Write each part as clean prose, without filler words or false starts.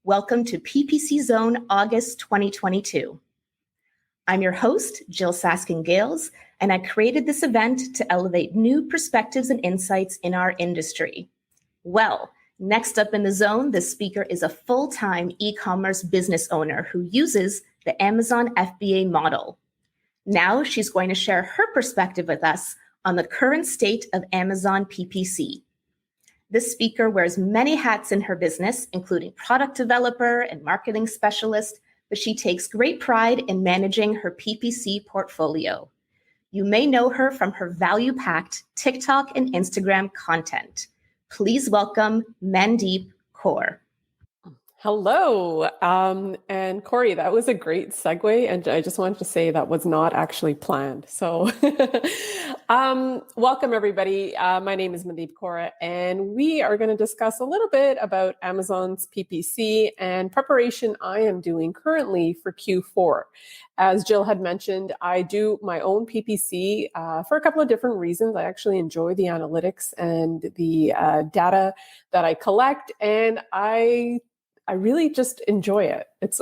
Welcome to ppc.zone August 2022. I'm your host, Jill Saskin-Gales, and I created this event to elevate new perspectives and insights in our industry. Well, next up in the zone, the speaker is a full-time e-commerce business owner who uses the Amazon FBA model. Now she's going to share her perspective with us on the current state of Amazon PPC. This speaker wears many hats in her business, including product developer and marketing specialist, but she takes great pride in managing her PPC portfolio. You may know her from her value-packed TikTok and Instagram content. Please welcome Mandeep Kaur. Hello. And Corey, that was a great segue. And I just wanted to say that was not actually planned. So welcome, everybody. My name is Mandeep Kaur, and we are going to discuss a little bit about Amazon's PPC and preparation I am doing currently for Q4. As Jill had mentioned, I do my own PPC for a couple of different reasons. I actually enjoy the analytics and the data that I collect, and I really just enjoy it. It's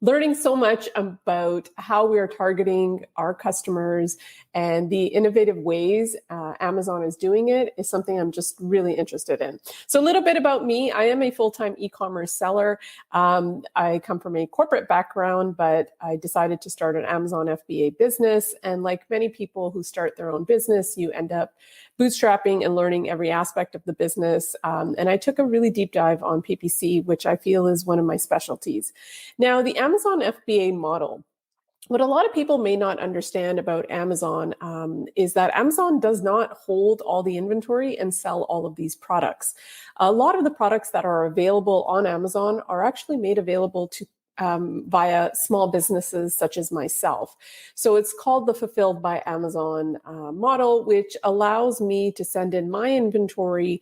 learning so much about how we are targeting our customers and the innovative ways Amazon is doing it is something I'm just really interested in. So a little bit about me. I am a full-time e-commerce seller. I come from a corporate background, but I decided to start an Amazon FBA business. And like many people who start their own business, you end up bootstrapping and learning every aspect of the business. And I took a really deep dive on PPC, which I feel is one of my specialties. Now, the Amazon FBA model, what a lot of people may not understand about Amazon is that Amazon does not hold all the inventory and sell all of these products. A lot of the products that are available on Amazon are actually made available to via small businesses such as myself. So it's called the Fulfilled by Amazon model, which allows me to send in my inventory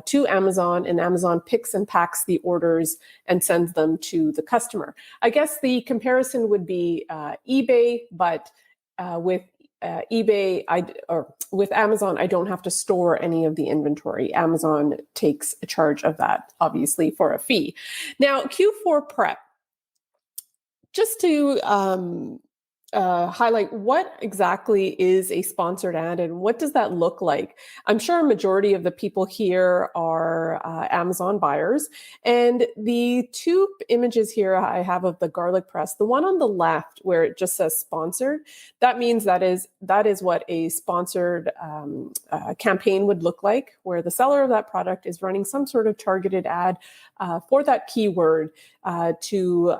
to Amazon, and Amazon picks and packs the orders and sends them to the customer. I guess the comparison would be eBay, but with with Amazon, I don't have to store any of the inventory. Amazon takes a charge of that, obviously, for a fee. Now, Q4 prep. Just to highlight what exactly is a sponsored ad and what does that look like? I'm sure a majority of the people here are Amazon buyers. And the two images here I have of the garlic press, the one on the left where it just says sponsored, that means that is what a sponsored campaign would look like, where the seller of that product is running some sort of targeted ad for that keyword to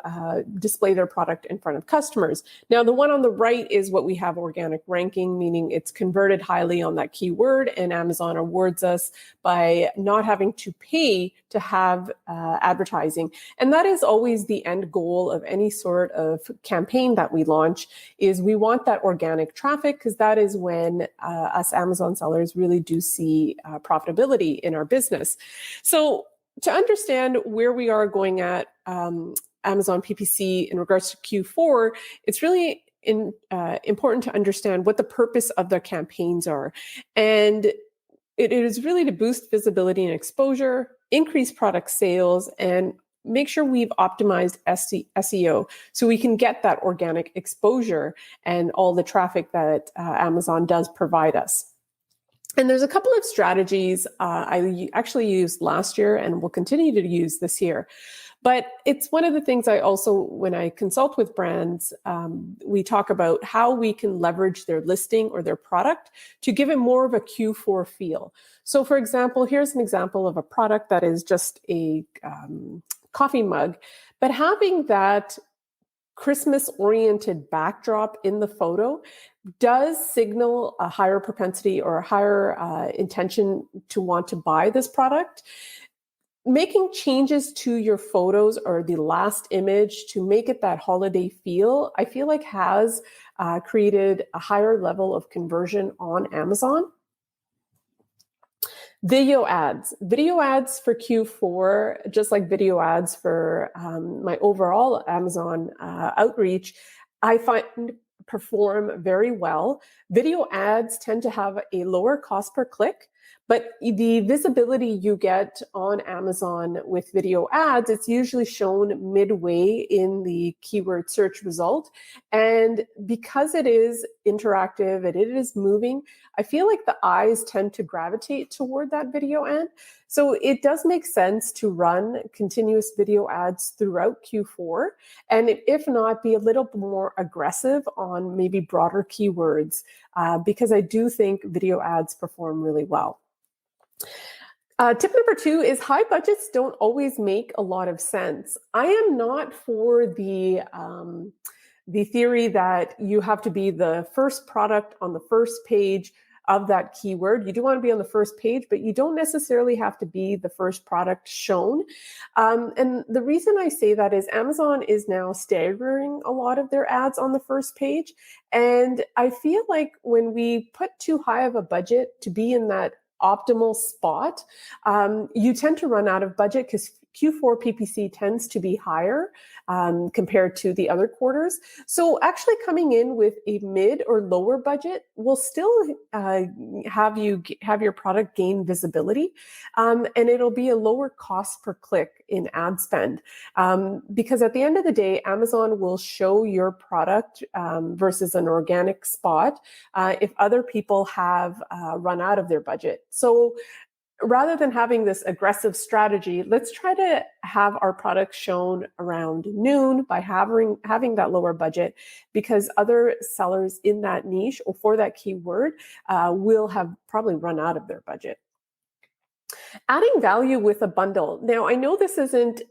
display their product in front of customers. Now, the one on the right is what we have organic ranking, meaning it's converted highly on that keyword, and Amazon awards us by not having to pay to have advertising. And that is always the end goal of any sort of campaign that we launch, is we want that organic traffic, because that is when us Amazon sellers really do see profitability in our business. So to understand where we are going at Amazon PPC in regards to Q4, it's really important to understand what the purpose of their campaigns are. And it is really to boost visibility and exposure, increase product sales, and make sure we've optimized SEO so we can get that organic exposure and all the traffic that Amazon does provide us. And there's a couple of strategies I actually used last year and will continue to use this year. But it's one of the things I also, when I consult with brands, we talk about how we can leverage their listing or their product to give it more of a Q4 feel. So for example, here's an example of a product that is just a coffee mug, but having that Christmas-oriented backdrop in the photo does signal a higher propensity or a higher intention to want to buy this product. Making changes to your photos or the last image to make it that holiday feel, I feel like has created a higher level of conversion on Amazon. Video ads for Q4, just like video ads for my overall Amazon outreach, I find perform very well. Video ads tend to have a lower cost per click, But the visibility you get on Amazon with video ads, it's usually shown midway in the keyword search result. And because it is interactive and it is moving, I feel like the eyes tend to gravitate toward that video ad. So it does make sense to run continuous video ads throughout Q4. And if not, be a little more aggressive on maybe broader keywords, because I do think video ads perform really well. Tip number 2 is high budgets don't always make a lot of sense. I am not for the theory that you have to be the first product on the first page of that keyword. You do want to be on the first page, but you don't necessarily have to be the first product shown. And the reason I say that is Amazon is now staggering a lot of their ads on the first page. And I feel like when we put too high of a budget to be in that optimal spot, you tend to run out of budget because Q4 PPC tends to be higher compared to the other quarters. So actually coming in with a mid or lower budget will still have your product gain visibility, and it'll be a lower cost per click in ad spend. Because at the end of the day, Amazon will show your product versus an organic spot if other people have run out of their budget. So rather than having this aggressive strategy, let's try to have our products shown around noon by having that lower budget, because other sellers in that niche or for that keyword will have probably run out of their budget. Adding value with a bundle. Now, I know this isn't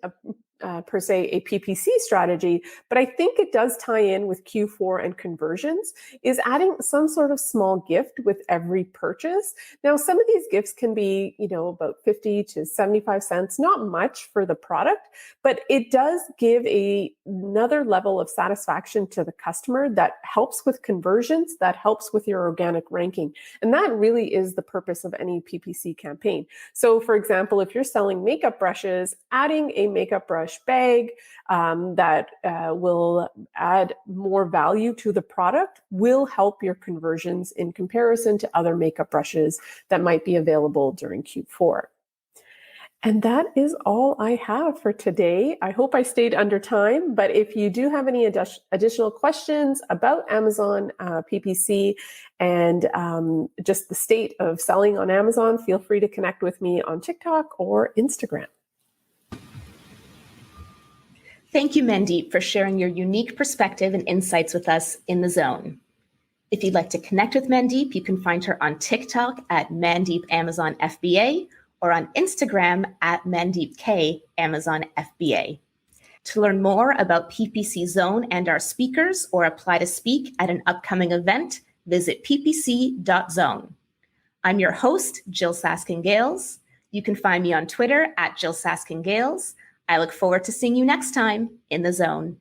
per se a PPC strategy, but I think it does tie in with Q4 and conversions, is adding some sort of small gift with every purchase. Now, some of these gifts can be, about 50 to 75 cents, not much for the product, but it does give another level of satisfaction to the customer that helps with conversions, that helps with your organic ranking. And that really is the purpose of any PPC campaign. So for example, if you're selling makeup brushes, adding a makeup brush bag that will add more value to the product will help your conversions in comparison to other makeup brushes that might be available during Q4. And that is all I have for today. I hope I stayed under time, but if you do have any additional questions about Amazon PPC and just the state of selling on Amazon, feel free to connect with me on TikTok or Instagram. Thank you, Mandeep, for sharing your unique perspective and insights with us in the zone. If you'd like to connect with Mandeep, you can find her on TikTok at Mandeep Amazon FBA or on Instagram at Mandeep K Amazon FBA. To learn more about PPC Zone and our speakers or apply to speak at an upcoming event, visit ppc.zone. I'm your host, Jill Saskin-Gales. You can find me on Twitter at Jill Saskin-Gales. I look forward to seeing you next time in the zone.